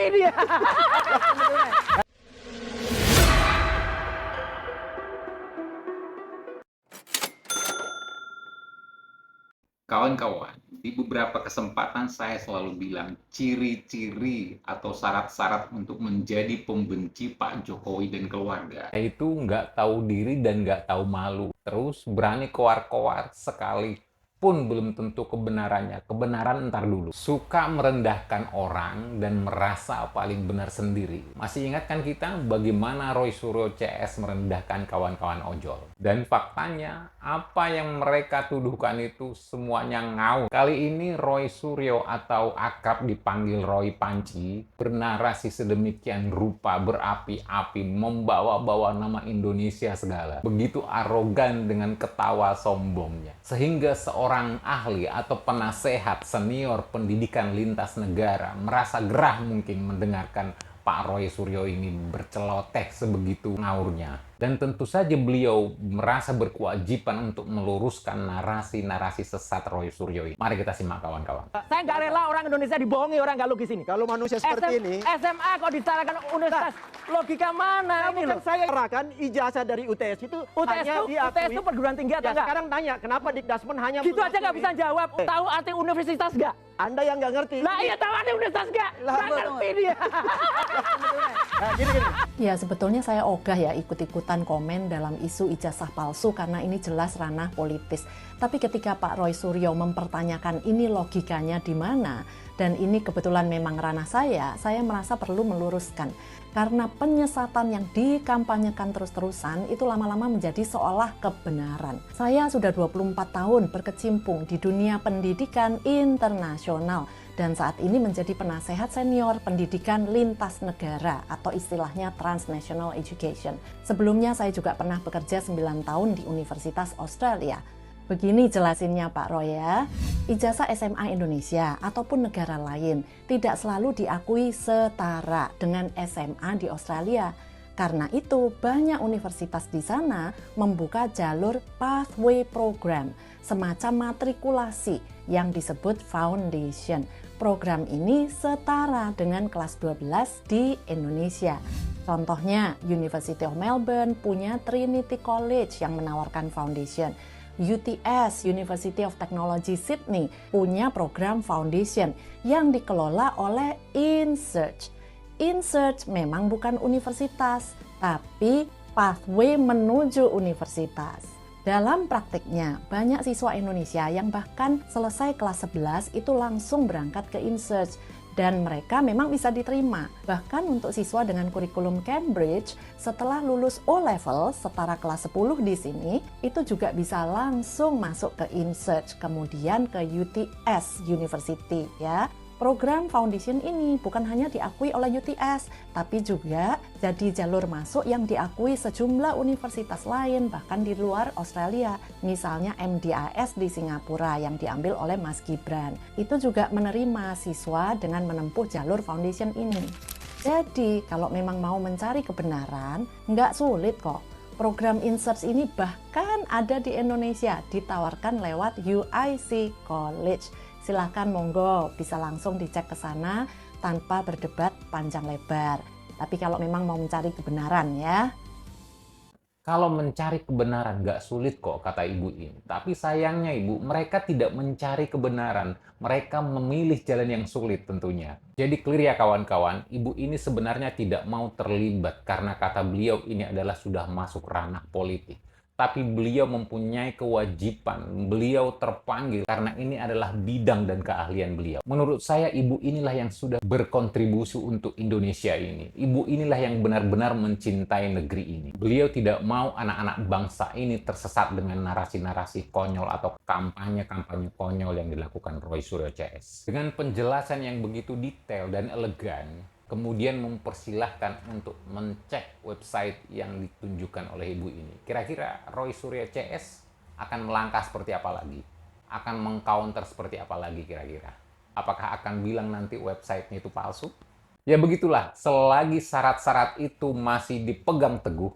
ngerti dia. Kawan-kawan, di beberapa kesempatan saya selalu bilang ciri-ciri atau syarat-syarat untuk menjadi pembenci Pak Jokowi dan keluarga. Yaitu nggak tahu diri dan nggak tahu malu. Terus berani koar-koar sekalipun belum tentu kebenarannya. Kebenaran ntar dulu. Suka merendahkan orang dan merasa paling benar sendiri. Masih ingat kan kita bagaimana Roy Suryo CS merendahkan kawan-kawan ojol? Dan faktanya, apa yang mereka tuduhkan itu semuanya ngawur. Kali ini Roy Suryo atau akrab dipanggil Roy Panci bernarasi sedemikian rupa, berapi-api, membawa-bawa nama Indonesia segala. Begitu arogan dengan ketawa sombongnya. Sehingga seorang ahli atau penasehat senior pendidikan lintas negara merasa gerah mungkin mendengarkan Pak Roy Suryo ini berceloteh sebegitu ngawurnya. Dan tentu saja beliau merasa berkewajiban untuk meluruskan narasi-narasi sesat Roy Suryo ini. Mari kita simak kawan-kawan. Saya nggak rela orang Indonesia dibohongi orang nggak logis ini. Kalau manusia seperti ini, SMA kok disarakan universitas. Logika mana ini loh? saya serahkan ijazah dari UTS itu hanya UTS itu perguruan tinggi atau Ya, enggak? sekarang tanya, kenapa Dikdasmen hanya Gitu aja nggak mengakui? bisa jawab. Tahu arti universitas nggak? Anda yang nggak ngerti. Lah iya tahu arti universitas nggak? Lah, Nggak ngerti dia. Nah, gini. Ya, sebetulnya saya ogah ya ikut-ikutan komen dalam isu ijazah palsu karena ini jelas ranah politis. Tapi ketika Pak Roy Suryo mempertanyakan ini logikanya di mana, dan ini kebetulan memang ranah saya merasa perlu meluruskan. Karena penyesatan yang dikampanyekan terus-terusan itu lama-lama menjadi seolah kebenaran. Saya sudah 24 tahun berkecimpung di dunia pendidikan internasional dan saat ini menjadi penasehat senior pendidikan lintas negara atau istilahnya transnational education. Sebelumnya saya juga pernah bekerja 9 tahun di Universitas Australia. Begini jelasinnya Pak Roy ya, ijazah SMA Indonesia ataupun negara lain tidak selalu diakui setara dengan SMA di Australia. Karena itu banyak universitas di sana membuka jalur pathway program, semacam matrikulasi yang disebut foundation. Program ini setara dengan kelas 12 di Indonesia. Contohnya University of Melbourne punya Trinity College yang menawarkan foundation. UTS, University of Technology Sydney, punya program foundation yang dikelola oleh InSearch. InSearch memang bukan universitas, tapi pathway menuju universitas. Dalam praktiknya, banyak siswa Indonesia yang bahkan selesai kelas 11 itu langsung berangkat ke InSearch. Dan mereka memang bisa diterima. Bahkan untuk siswa dengan kurikulum Cambridge, setelah lulus O-Level setara kelas 10 di sini, itu juga bisa langsung masuk ke InSearch, kemudian ke UTS University ya. Program foundation ini bukan hanya diakui oleh UTS, tapi juga jadi jalur masuk yang diakui sejumlah universitas lain, bahkan di luar Australia. Misalnya MDIS di Singapura yang diambil oleh Mas Gibran. Itu juga menerima siswa dengan menempuh jalur foundation ini. Jadi, kalau memang mau mencari kebenaran, nggak sulit kok. Program InSearch ini bahkan ada di Indonesia, ditawarkan lewat UIC College. Silahkan monggo, bisa langsung dicek ke sana tanpa berdebat panjang lebar. Tapi kalau memang mau mencari kebenaran ya. Kalau mencari kebenaran nggak sulit kok, kata ibu ini. Tapi sayangnya ibu, mereka tidak mencari kebenaran. Mereka memilih jalan yang sulit tentunya. Jadi clear ya kawan-kawan, ibu ini sebenarnya tidak mau terlibat karena kata beliau ini adalah sudah masuk ranah politik. Tapi beliau mempunyai kewajiban, beliau terpanggil karena ini adalah bidang dan keahlian beliau. Menurut saya ibu inilah yang sudah berkontribusi untuk Indonesia ini. Ibu inilah yang benar-benar mencintai negeri ini. Beliau tidak mau anak-anak bangsa ini tersesat dengan narasi-narasi konyol atau kampanye-kampanye konyol yang dilakukan Roy Suryo CS. Dengan penjelasan yang begitu detail dan elegan, kemudian mempersilahkan untuk mencek website yang ditunjukkan oleh ibu ini. Kira-kira Roy Suryo CS akan melangkah seperti apa lagi? Akan mengcounter seperti apa lagi kira-kira? Apakah akan bilang nanti websitenya itu palsu? Ya begitulah, selagi syarat-syarat itu masih dipegang teguh,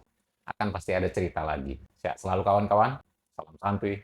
akan pasti ada cerita lagi. Sehat selalu kawan-kawan, salam santuy.